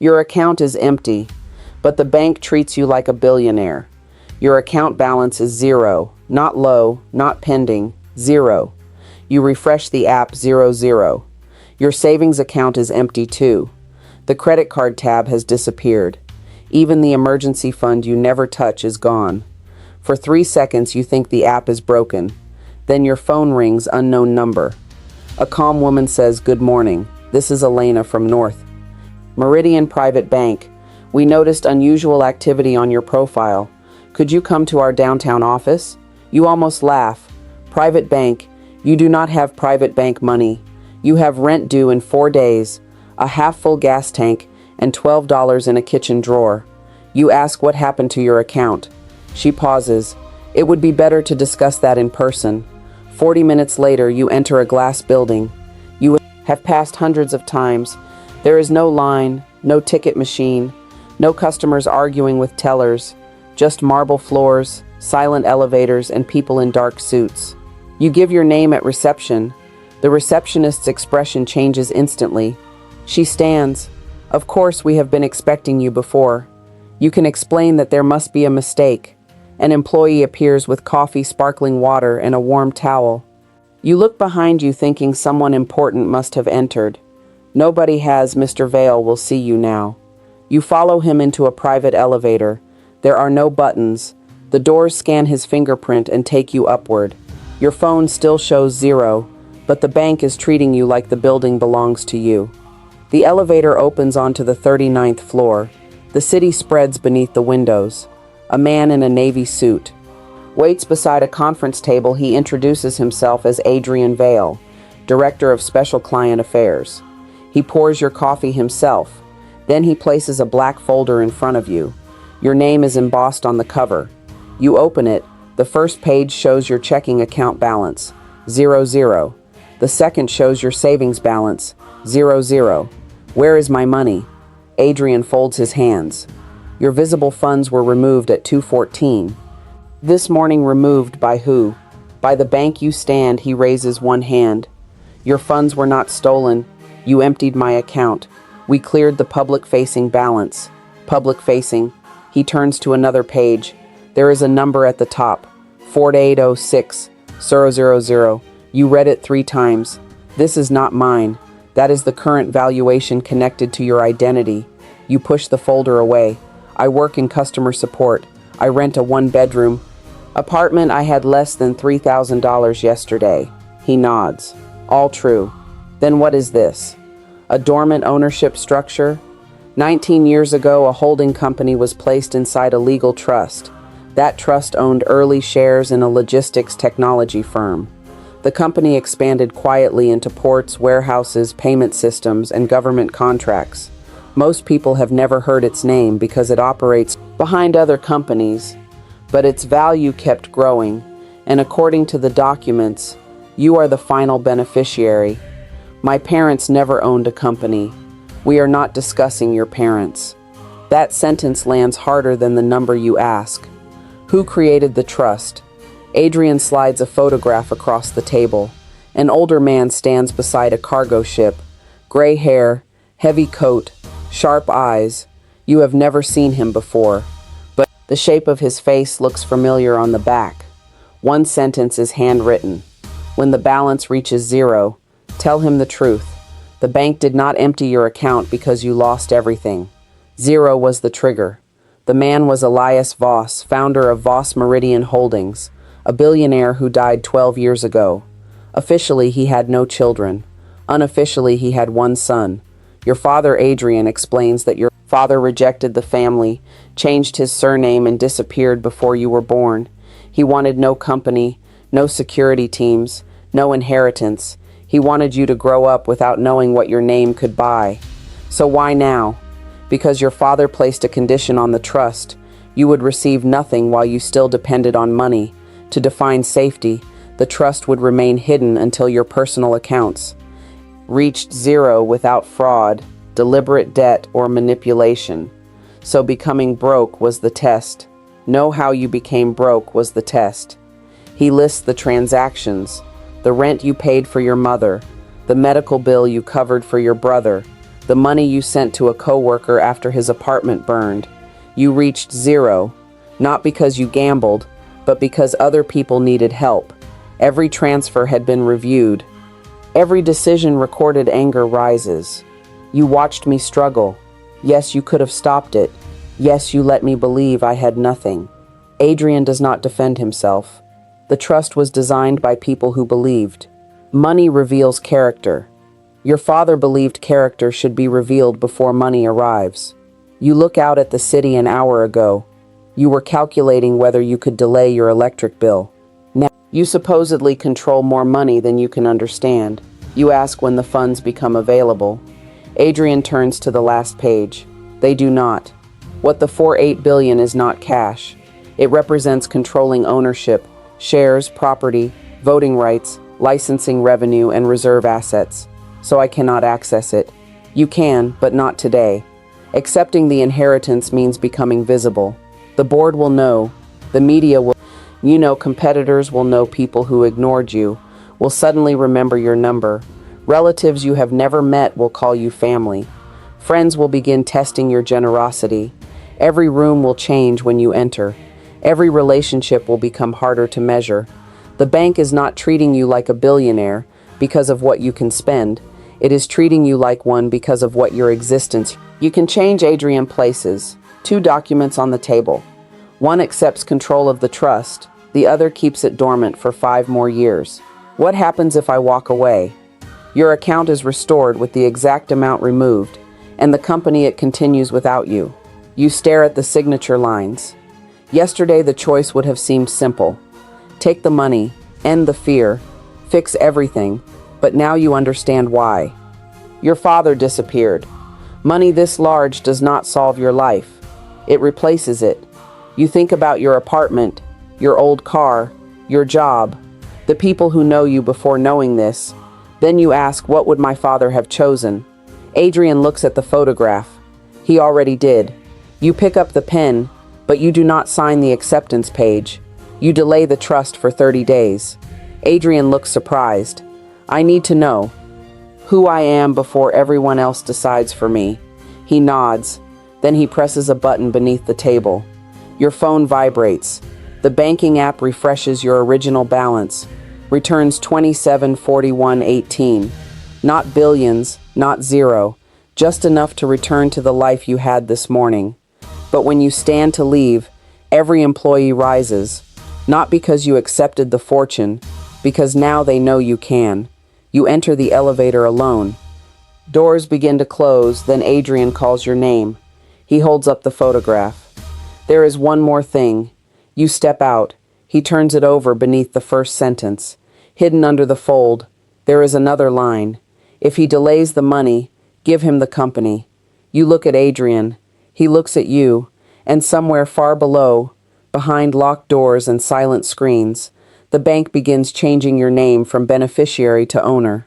Your account is empty, but the bank treats you like a billionaire. Your account balance is zero, not low, not pending, zero. You refresh the app 00. Your savings account is empty too. The credit card tab has disappeared. Even the emergency fund you never touch is gone. For 3 seconds you think the app is broken. Then your phone rings, unknown number. A calm woman says, "Good morning. This is Elena from North Meridian Private Bank. We noticed unusual activity on your profile. Could you come to our downtown office?" You almost laugh. Private bank. You do not have private bank money. You have rent due in 4 days, a half-full gas tank, and $12 in a kitchen drawer. You ask what happened to your account. She pauses. It would be better to discuss that in person. 40 minutes later, you enter a glass building. You have passed hundreds of times. There is no line, no ticket machine, no customers arguing with tellers, just marble floors, silent elevators, and people in dark suits. You give your name at reception. The receptionist's expression changes instantly. She stands. "Of course, we have been expecting you before." You can explain that there must be a mistake. An employee appears with coffee, sparkling water, and a warm towel. You look behind you thinking someone important must have entered. Nobody has. Mr. Vale will see you now. You follow him into a private elevator. There are no buttons. The doors scan his fingerprint and take you upward. Your phone still shows 0, but the bank is treating you like the building belongs to you. The elevator opens onto the 39th floor. The city spreads beneath the windows. A man in a navy suit waits beside a conference table. He introduces himself as Adrian Vale, Director of Special Client Affairs. He pours your coffee himself. Then he places a black folder in front of you. Your name is embossed on the cover. You open it. The first page shows your checking account balance, 00. The second shows your savings balance, 00. Where is my money? Adrian folds his hands. Your visible funds were removed at 2:14. This morning. Removed by who? By the bank you stand. He raises one hand. Your funds were not stolen. You emptied my account. We cleared the public-facing balance. Public-facing. He turns to another page. There is a number at the top. 4806-000. You read it 3 times. This is not mine. That is the current valuation connected to your identity. You push the folder away. I work in customer support. I rent a 1-bedroom apartment. I had less than $3,000 yesterday. He nods. All true. Then what is this? A dormant ownership structure? 19 years ago, a holding company was placed inside a legal trust. That trust owned early shares in a logistics technology firm. The company expanded quietly into ports, warehouses, payment systems, and government contracts. Most people have never heard its name because it operates behind other companies, but its value kept growing, and according to the documents, you are the final beneficiary. My parents never owned a company. We are not discussing your parents. That sentence lands harder than the number you ask. Who created the trust? Adrian slides a photograph across the table. An older man stands beside a cargo ship. Gray hair, heavy coat, sharp eyes. You have never seen him before, but the shape of his face looks familiar on the back. One sentence is handwritten. When the balance reaches 0, tell him the truth. The bank did not empty your account because you lost everything. 0 was the trigger. The man was Elias Voss, founder of Voss Meridian Holdings, a billionaire who died 12 years ago. Officially, he had no children. Unofficially, he had one son. Your father, Adrian, explains that your father rejected the family, changed his surname, and disappeared before you were born. He wanted no company, no security teams, no inheritance. He wanted you to grow up without knowing what your name could buy. So why now? Because your father placed a condition on the trust. You would receive nothing while you still depended on money. To define safety, the trust would remain hidden until your personal accounts reached 0 without fraud, deliberate debt, or manipulation. So becoming broke was the test. Know how you became broke was the test. He lists the transactions, the rent you paid for your mother, the medical bill you covered for your brother, the money you sent to a coworker after his apartment burned. You reached zero, not because you gambled, but because other people needed help. Every transfer had been reviewed. Every decision recorded. Anger rises. You watched me struggle. Yes, you could have stopped it. Yes, you let me believe I had nothing. Adrian does not defend himself. The trust was designed by people who believed. Money reveals character. Your father believed character should be revealed before money arrives. You look out at the city an hour ago. You were calculating whether you could delay your electric bill. Now, you supposedly control more money than you can understand. You ask when the funds become available. Adrian turns to the last page. They do not. What the 48 billion is not cash. It represents controlling ownership, shares, property, voting rights, licensing revenue, and reserve assets. So I cannot access it. You can, but not today. Accepting the inheritance means becoming visible. The board will know. The media will. Competitors will know. People who ignored you will suddenly remember your number. Relatives you have never met will call you family. Friends will begin testing your generosity. Every room will change when you enter. Every relationship will become harder to measure. The bank is not treating you like a billionaire because of what you can spend. It is treating you like one because of what your existence. You can change Adrian places. 2 documents on the table. One accepts control of the trust. The other keeps it dormant for 5 more years. What happens if I walk away? Your account is restored with the exact amount removed, and the company it continues without you. You stare at the signature lines. Yesterday the choice would have seemed simple. Take the money, end the fear, fix everything, but now you understand why. Your father disappeared. Money this large does not solve your life. It replaces it. You think about your apartment, your old car, your job, the people who know you before knowing this. Then you ask, what would my father have chosen? Adrian looks at the photograph. He already did. You pick up the pen, but you do not sign the acceptance page. You delay the trust for 30 days. Adrian looks surprised. I need to know who I am before everyone else decides for me. He nods. Then he presses a button beneath the table. Your phone vibrates. The banking app refreshes your original balance. Returns 2741.18. Not billions, not zero. Just enough to return to the life you had this morning. But when you stand to leave, every employee rises. Not because you accepted the fortune, because now they know you can. You enter the elevator alone. Doors begin to close, then Adrian calls your name. He holds up the photograph. There is one more thing. You step out. He turns it over beneath the first sentence. Hidden under the fold, there is another line. If he delays the money, give him the company. You look at Adrian. He looks at you, and somewhere far below, behind locked doors and silent screens, the bank begins changing your name from beneficiary to owner.